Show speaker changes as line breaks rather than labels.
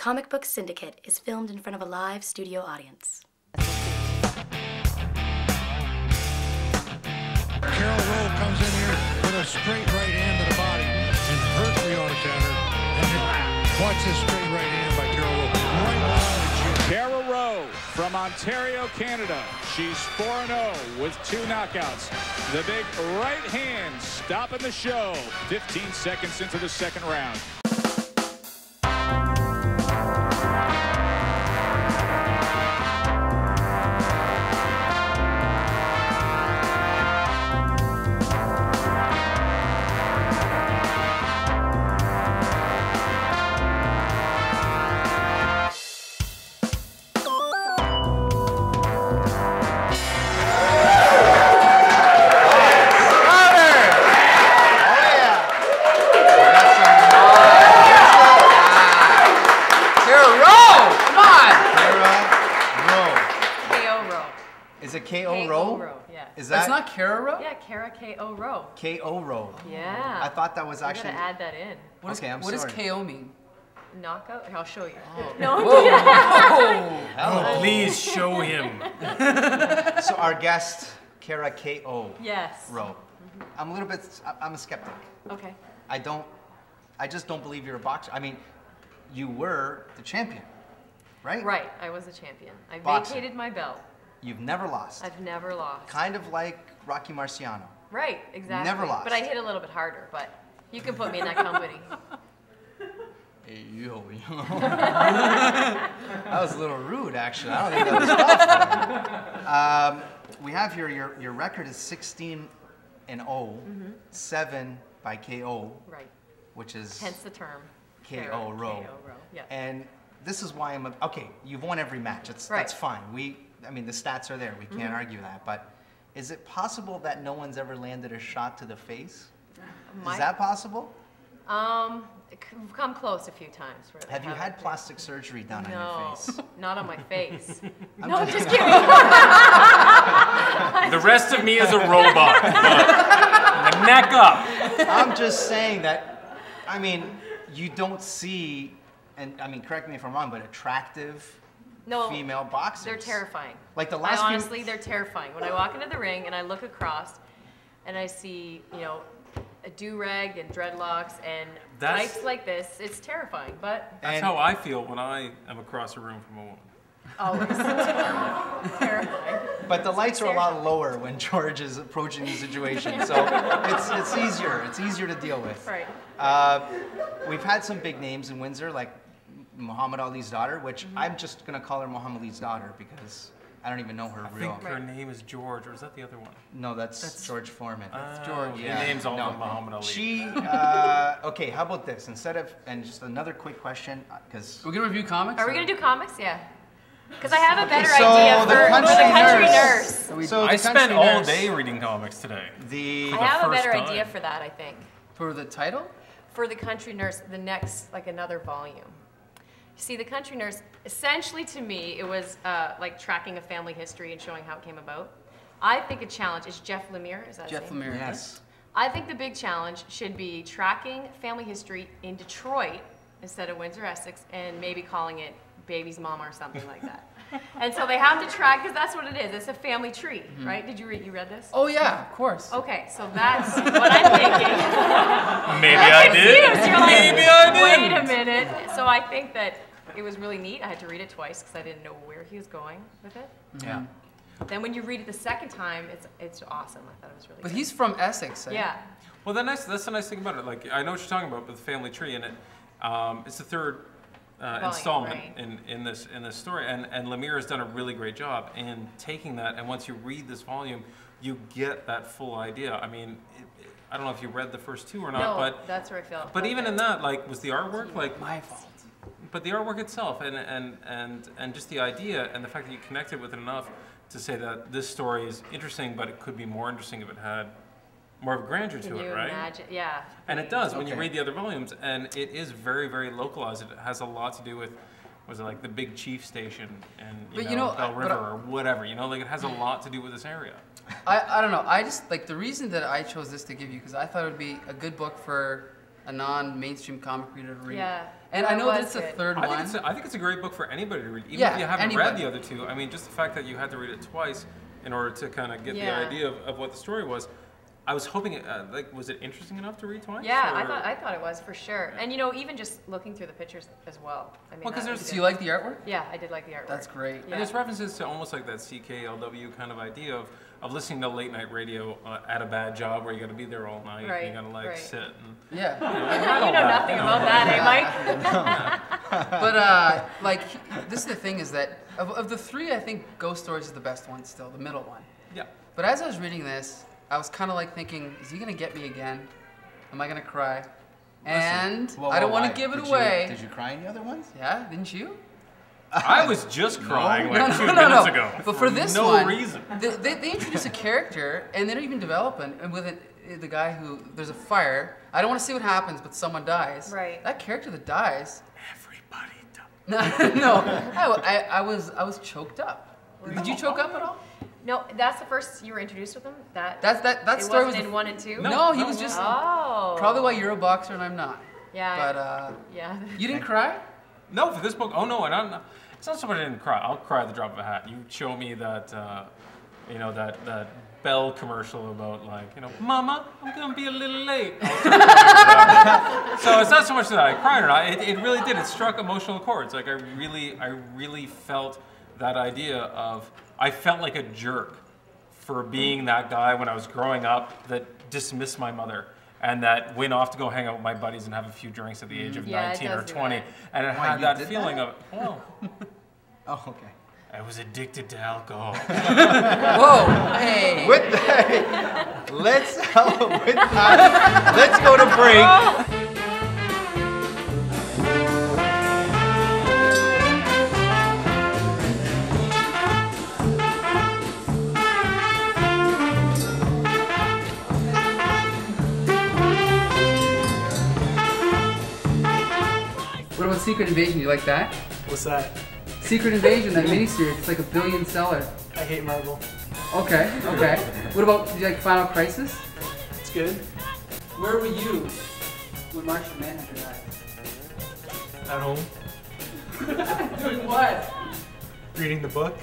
Comic Book Syndicate is filmed in front of a live studio audience.
Carol Rowe comes in here with a straight right hand to the body and hurt Leona Tanner. And watch this straight right hand by Carol Rowe. Right on the chin.
Carol Rowe from Ontario, Canada. She's 4-0 with 2 knockouts. The big right hand stopping the show. 15 seconds into the second round.
K.O. Rowe?
Yeah.
Is that?
It's not Kara Rowe?
Yeah, Kara K.O. Rowe.
K.O. Rowe.
Yeah.
I thought that was
I'm
actually.
gonna add that in.
What
does K.O. mean?
Knockout? I'll show you.
Oh.
No.
Oh,
please show him.
So our guest, Kara K.O.
Yes.
Rowe. I'm a skeptic.
Okay.
I just don't believe you're a boxer. I mean, you were the champion, right?
Right, I was a champion. I
Boxing.
vacated my belt.
You've never lost.
I've never lost.
Kind of like Rocky Marciano.
Right, exactly.
Never lost.
But I hit a little bit harder, but you can put me in that company.
Hey, yo. That was a little rude, actually. I don't think that was possible. We have here, your record is 16-0, 7 by KO.
Right.
Which is...
Hence the term.
K.O. Rowe.
K.O. Rowe, yeah.
And this is why okay, you've won every match. That's fine. I mean, the stats are there. We can't argue that. But is it possible that no one's ever landed a shot to the face? Is that possible?
Come close a few times. Where
Have you had plastic surgery done on your face?
Not on my face.
I'm
just kidding.
The rest of me is a robot. Neck up.
I'm just saying that, I mean, you don't see, and I mean, correct me if I'm wrong, but attractive female boxers.
They're terrifying.
Like the last
honestly, they're terrifying. When I walk into the ring and I look across and I see, a do-rag and dreadlocks and pipes like this, it's terrifying, but...
That's how I feel when I am across a room from a woman.
Always. Terrifying.
But the lights are a lot lower when George is approaching the situation, so it's easier. It's easier to deal with.
Right.
We've had some big names in Windsor, like Muhammad Ali's daughter, which I'm just going to call her Muhammad Ali's daughter because I don't even know her real.
I think her name is George, or is that the other one?
No, that's George Foreman.
That's
George.
Yeah. The name's all of Muhammad Ali.
She, okay, how about this? And just another quick question, because...
We're going to review comics?
Are we going to do comics? Yeah. Because I have a better idea for the country nurse.
So I spent all day reading comics today.
I have a better idea for that, I think.
For the title?
For the country nurse, the next, another volume. See, the country nurse, essentially to me, it was like tracking a family history and showing how it came about. I think a challenge is Jeff Lemire, is that his name?
Jeff Lemire,
yes.
I think the big challenge should be tracking family history in Detroit instead of Windsor, Essex, and maybe calling it Baby's Mama or something like that. And so they have to track, because that's what it is. It's a family tree, right? Did you read this?
Oh yeah, of course.
Okay, so that's what I'm thinking.
Maybe I did.
You're like,
maybe I did.
Wait a minute. So I think that it was really neat. I had to read it twice because I didn't know where he was going with it.
Yeah.
Then when you read it the second time, it's awesome. I thought it was really
But
good.
he's from Essex, eh?
Yeah.
Well, that's the nice thing about it. Like, I know what you're talking about with the family tree, and it's the third installment in this story, and Lemire has done a really great job in taking that. And once you read this volume, you get that full idea. I mean, I don't know if you read the first two or not, but
that's where I feel.
But even in that, was the artwork
my fault?
But the artwork itself, and just the idea, and the fact that you connected with it enough to say that this story is interesting, but it could be more interesting if it had more of a grandeur to it, right?
Imagine? Yeah.
And it does when you read the other volumes, and it is very, very localized. It has a lot to do with, was it like the Big Chief Station and Bell River or whatever? It has a lot to do with this area.
I don't know. I just the reason that I chose this to give you because I thought it would be a good book for a non-mainstream comic reader to read.
Yeah.
And I know that it's the third one.
I think it's a great book for anybody to read, even
Yeah,
if you haven't
anybody.
read the other two. I mean, just the fact that you had to read it twice in order to kind of get the idea of what the story was. I was hoping, was it interesting enough to read twice?
Yeah, I thought it was for sure. And even just looking through the pictures as well. I mean,
do you like the artwork?
Yeah, I did like the artwork.
That's great.
Yeah.
And there's references to almost like that CKLW kind of idea of listening to late night radio at a bad job where you got to be there all night.
Right.
And you got to sit. And,
Yeah.
You know nothing about that, eh, Mike?
But this is the thing is that of the three, I think Ghost Stories is the best one still, the middle one.
Yeah.
But as I was reading this, I was kind of like thinking, is he gonna get me again? Am I gonna cry? And I don't want to give it away.
Did you cry in the other ones?
Yeah, didn't you?
I was just crying
No,
like 2
no,
minutes
no.
ago.
But for this
no
one,
reason.
They introduce a character and they don't even develop it. And with the guy who, there's a fire. I don't want to see what happens, but someone dies.
Right.
That character that dies.
Everybody dies.
No, I was choked up. Did you choke up at all?
No, that's the first you were introduced with him?
That
it
story
wasn't
was
in 1 and 2?
No, he was just probably why you're a boxer and I'm not.
Yeah.
But
yeah.
You didn't cry?
No, for this book. Oh no, it's not so much I didn't cry. I'll cry at the drop of a hat. You show me that, that Bell commercial about Mama, I'm gonna be a little late. So it's not so much that I cried or not. It really did. It struck emotional chords. Like I really felt that idea of. I felt like a jerk for being that guy when I was growing up that dismissed my mother and that went off to go hang out with my buddies and have a few drinks at the age of 19 or 20. And it had that feeling of,
Oh, okay.
I was addicted to alcohol.
Whoa, hey.
Let's go to break.
What about Secret Invasion? You like that?
What's that?
Secret Invasion, that miniseries. It's like a $1 billion seller.
I hate Marvel.
Okay. What about, did you like Final Crisis?
It's good.
Where were you when Martian Manhunter died?
At home.
Doing what?
Reading the book.